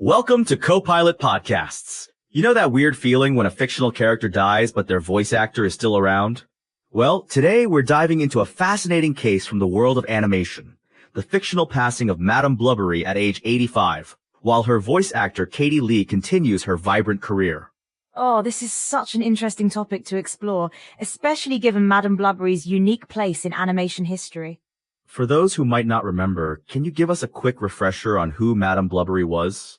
Welcome to Copilot Podcasts. You know that weird feeling when a fictional character dies, but their voice actor is still around? Well, today we're diving into a fascinating case from the world of animation. The fictional passing of Madame Blubbery at age 85, while her voice actor Katie Lee continues her vibrant career. Oh, this is such an interesting topic to explore, especially given Madame Blubbery's unique place in animation history. For those who might not remember, can you give us a quick refresher on who Madame Blubbery was?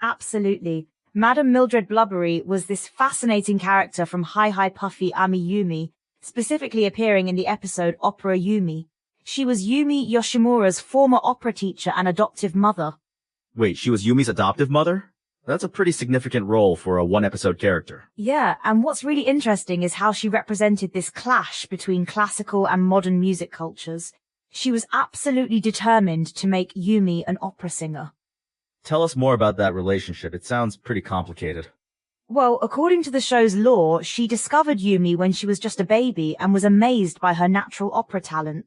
Absolutely. Madame Mildred Blubbery was this fascinating character from Hi Hi Puffy Ami Yumi, specifically appearing in the episode Opera Yumi. She was Yumi Yoshimura's former opera teacher and adoptive mother. Wait, she was Yumi's adoptive mother? That's a pretty significant role for a one-episode character. Yeah, and what's really interesting is how she represented this clash between classical and modern music cultures. She was absolutely determined to make Yumi an opera singer. Tell us more about that relationship. It sounds pretty complicated. Well, according to the show's lore, she discovered Yumi when she was just a baby and was amazed by her natural opera talent.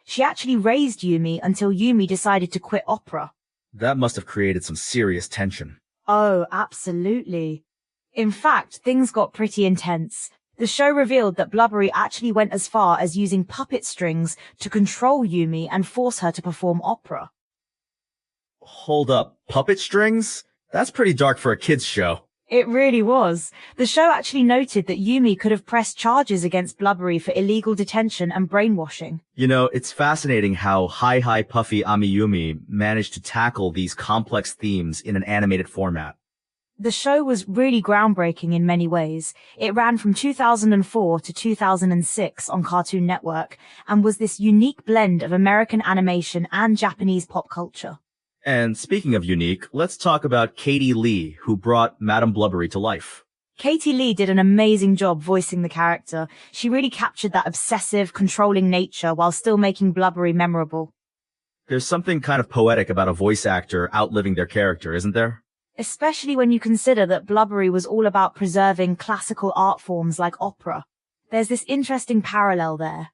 She actually raised Yumi until Yumi decided to quit opera. That must have created some serious tension. Oh, absolutely. In fact, things got pretty intense. The show revealed that Blubbery actually went as far as using puppet strings to control Yumi and force her to perform opera. Hold up, puppet strings? That's pretty dark for a kid's show. It really was. The show actually noted that Yumi could have pressed charges against Blubbery for illegal detention and brainwashing. You know, it's fascinating how Hi Hi Puffy Amiyumi managed to tackle these complex themes in an animated format. The show was really groundbreaking in many ways. It ran from 2004 to 2006 on Cartoon Network and was this unique blend of American animation and Japanese pop culture. And speaking of unique, let's talk about Katie Lee, who brought Madame Blubbery to life. Katie Lee did an amazing job voicing the character. She really captured that obsessive, controlling nature while still making Blubbery memorable. There's something kind of poetic about a voice actor outliving their character, isn't there? Especially when you consider that Blubbery was all about preserving classical art forms like opera. There's this interesting parallel there.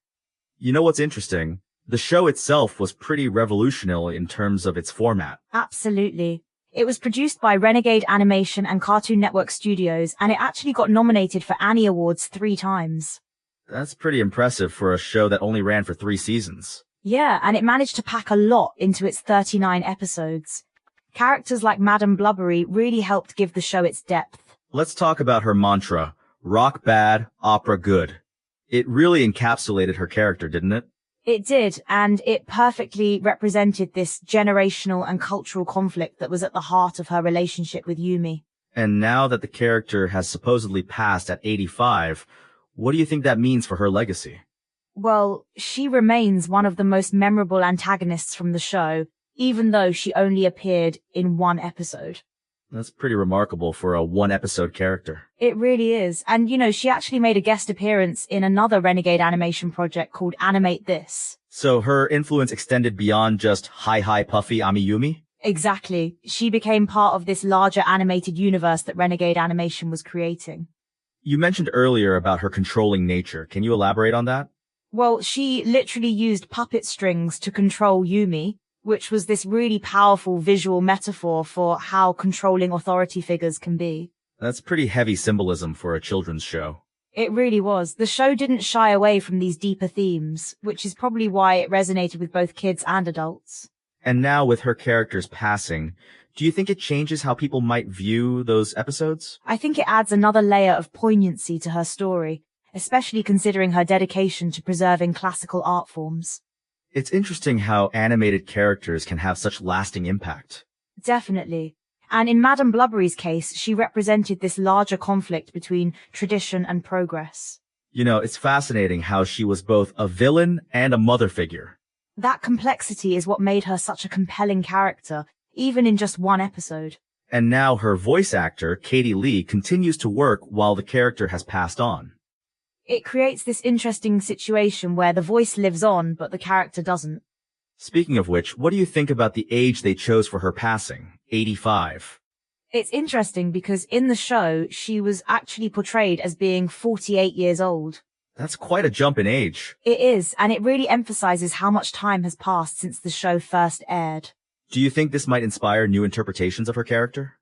You know what's interesting? The show itself was pretty revolutionary in terms of its format. Absolutely. It was produced by Renegade Animation and Cartoon Network Studios, and it actually got nominated for Annie Awards 3 times. That's pretty impressive for a show that only ran for 3 seasons. Yeah, and it managed to pack a lot into its 39 episodes. Characters like Madame Blubbery really helped give the show its depth. Let's talk about her mantra, rock bad, opera good. It really encapsulated her character, didn't it? It did, and it perfectly represented this generational and cultural conflict that was at the heart of her relationship with Yumi. And now that the character has supposedly passed at 85, what do you think that means for her legacy? Well, she remains one of the most memorable antagonists from the show, even though she only appeared in 1 episode. That's pretty remarkable for a 1-episode character. It really is. And, she actually made a guest appearance in another Renegade Animation project called Animate This. So her influence extended beyond just Hi Hi Puffy Amiyumi? Exactly. She became part of this larger animated universe that Renegade Animation was creating. You mentioned earlier about her controlling nature. Can you elaborate on that? Well, she literally used puppet strings to control Yumi, which was this really powerful visual metaphor for how controlling authority figures can be. That's pretty heavy symbolism for a children's show. It really was. The show didn't shy away from these deeper themes, which is probably why it resonated with both kids and adults. And now with her characters passing, do you think it changes how people might view those episodes? I think it adds another layer of poignancy to her story, especially considering her dedication to preserving classical art forms. It's interesting how animated characters can have such lasting impact. Definitely. And in Madame Blubbery's case, she represented this larger conflict between tradition and progress. You know, it's fascinating how she was both a villain and a mother figure. That complexity is what made her such a compelling character, even in just 1 episode. And now her voice actor, Katie Lee, continues to work while the character has passed on. It creates this interesting situation where the voice lives on, but the character doesn't. Speaking of which, what do you think about the age they chose for her passing, 85? It's interesting because in the show, she was actually portrayed as being 48 years old. That's quite a jump in age. It is, and it really emphasizes how much time has passed since the show first aired. Do you think this might inspire new interpretations of her character?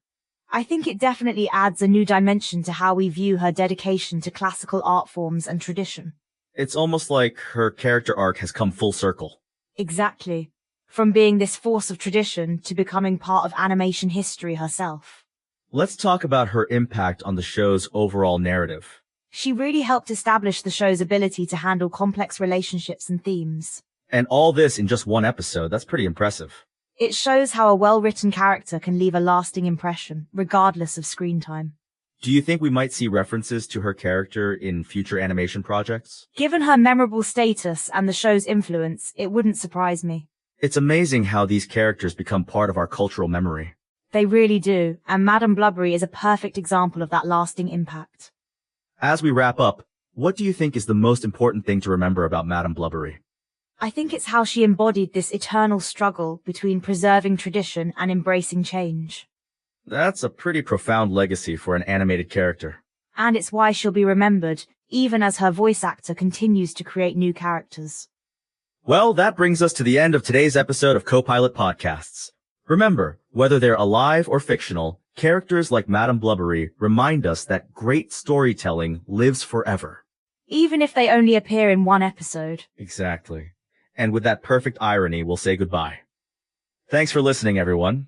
I think it definitely adds a new dimension to how we view her dedication to classical art forms and tradition. It's almost like her character arc has come full circle. Exactly. From being this force of tradition to becoming part of animation history herself. Let's talk about her impact on the show's overall narrative. She really helped establish the show's ability to handle complex relationships and themes. And all this in just one episode. That's pretty impressive. It shows how a well-written character can leave a lasting impression, regardless of screen time. Do you think we might see references to her character in future animation projects? Given her memorable status and the show's influence, it wouldn't surprise me. It's amazing how these characters become part of our cultural memory. They really do, and Madame Blubbery is a perfect example of that lasting impact. As we wrap up, what do you think is the most important thing to remember about Madame Blubbery? I think it's how she embodied this eternal struggle between preserving tradition and embracing change. That's a pretty profound legacy for an animated character. And it's why she'll be remembered, even as her voice actor continues to create new characters. Well, that brings us to the end of today's episode of Copilot Podcasts. Remember, whether they're alive or fictional, characters like Madame Blubbery remind us that great storytelling lives forever. Even if they only appear in one episode. Exactly. And with that perfect irony, we'll say goodbye. Thanks for listening, everyone.